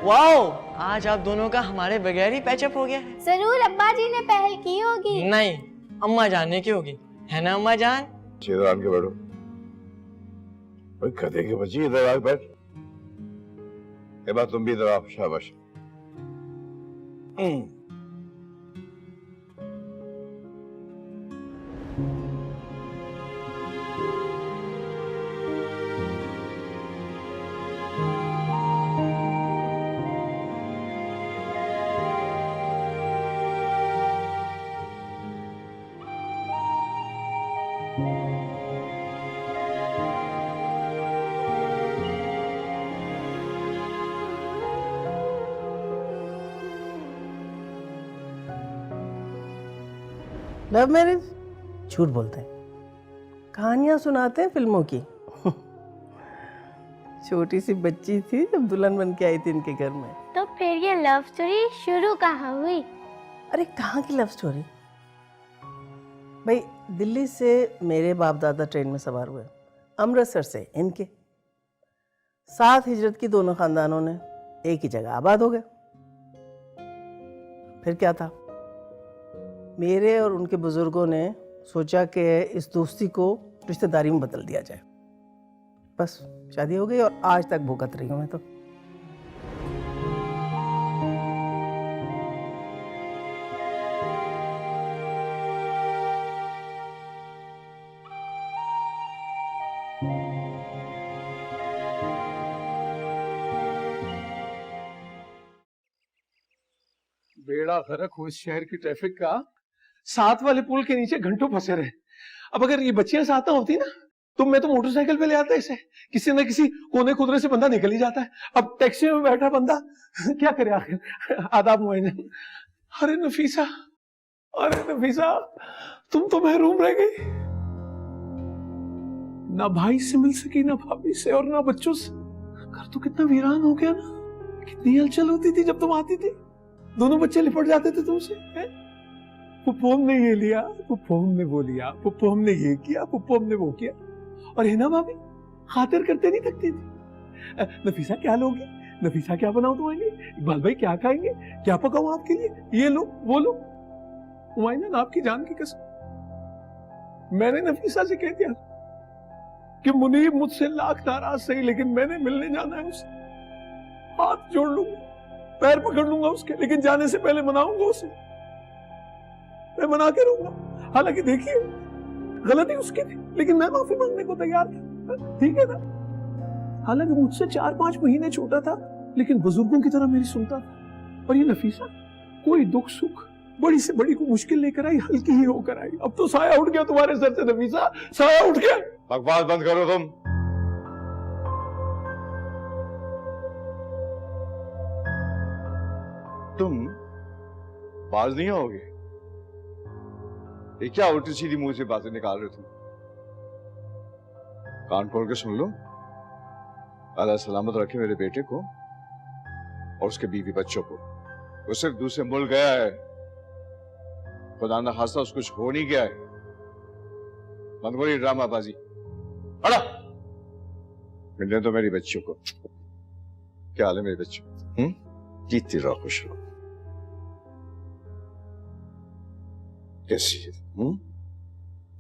Wow, आज आप दोनों का हमारे बगैर ही पैचअप हो गया है। जरूर अब्बा जी ने पहल की होगी। नहीं, अम्मा जान ने की होगी, है ना अम्मा जान? इधर आके बैठो। भाई गधे की बच्ची, इधर आके बैठ। ये बात तुम भी इधर आओ, शाबाश। लव मैरिज झूठ बोलते हैं, कहानियां सुनाते हैं फिल्मों की। छोटी सी बच्ची थी जब दुल्हन बन के आई थी इनके घर में। तो फिर ये लव स्टोरी शुरू कहाँ हुई? अरे कहाँ की लव स्टोरी भाई, दिल्ली से मेरे बाप दादा ट्रेन में सवार हुए, अमृतसर से इनके, साथ हिजरत की दोनों खानदानों ने एक ही जगह आबाद हो गए। फिर क्या था, मेरे और उनके बुजुर्गों ने सोचा कि इस दोस्ती को रिश्तेदारी में बदल दिया जाए। बस शादी हो गई और आज तक भुगत रही हूँ मैं तो। बेड़ा गर्क हो इस शहर की ट्रैफिक का। साथ वाले पुल के नीचे घंटों फंसे रहे। अब अगर ये बच्चियां साथ ना होती ना तो मैं तो मोटरसाइकिल पे ले आता इसे। किसी न किसी कोने खुदरे से बंदा निकल ही जाता है। अब टैक्सी में बैठा बंदा क्या करे आखिर। आदाब मुआयने। अरे नफीसा, अरे नफीसा, तुम तो महरूम रह गई। ना भाई से मिल सकी, ना भाभी से, और ना बच्चों से। घर तो कितना वीरान हो गया ना। कितनी हलचल होती थी जब तुम आती थी। दोनों बच्चे लिपट जाते थे तुमसे। पुप्पो हमने ये लिया, पुप्पो हमने वो लिया, पुप्पो हमने ये किया, पुप्पो हमने वो किया। और हिना भाभी खातिर करते नहीं थकती थी। नफीसा क्या लोगी, नफीसा क्या बनाओ तुम्हारे लिए, इकबाल भाई क्या खाएंगे, क्या पकाऊं आपके लिए, ये लो वो लो। हुमायूं आपकी जान की कसम, मैंने नफीसा से कह दिया कि मुनीब मुझसे लाख नाराज सही, लेकिन मैंने मिलने जाना है उससे। हाथ जोड़ लूंगा, पैर पकड़ लूंगा उसके, लेकिन जाने से पहले मनाऊंगा उसे। मैं मना के रहूंगा। हालांकि देखिए गलती उसकी थी, लेकिन मैं माफी मांगने को तैयार था। ठीक है ना। हालांकि मुझसे 4-5 महीने छोटा था, लेकिन बुजुर्गों की तरह मेरी सुनता था। और ये नफीसा कोई दुख सुख, बड़ी से बड़ी को मुश्किल लेकर आई, हल्की ही होकर आई। अब तो साया उठ गया तुम्हारे सर से नफीसा, साया उठ गया। बकवास बंद करो तुम। तुम बाज नहीं होगे। ये क्या उल्टी सीधी मुंह से बातें निकाल रहे तुम। कान खोल के सुन लो। अल्लाह सलामत रखे मेरे बेटे को और उसके बीवी बच्चों को। वो सिर्फ दूसरे मुल्क गया है, खुदा ना खास्ता उसको कुछ हो नहीं गया है। बंद करो ये ड्रामाबाजी। हटा, मिलने तो मेरी बच्चियों को। क्या हाल है मेरे बच्चों? जीतती रहो, खुश रहो। कैसी है?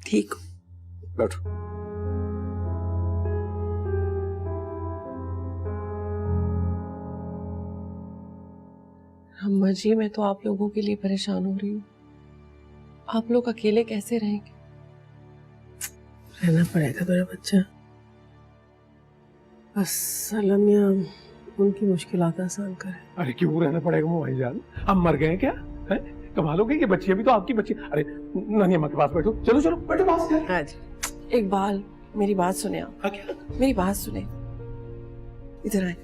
ठीक। बैठो। अम्मा जी, मैं तो आप लोगों के लिए परेशान हो रही हूँ। आप लोग अकेले कैसे रहेंगे? रहना पड़ेगा मेरा बच्चा। बस अल्लाह मियां उनकी मुश्किलात आसान करे। अरे क्यों रहना पड़ेगा मोबाइल जान? हम मर गए क्या? है? कमाल हो गई कि बच्चियां भी तो आपकी बच्ची। अरे नानी अम्मा के पास बैठो। चलो चलो बैठो पास। हाँ जी। इकबाल, मेरी बात सुने आप। क्या? मेरी बात सुने, इधर आए।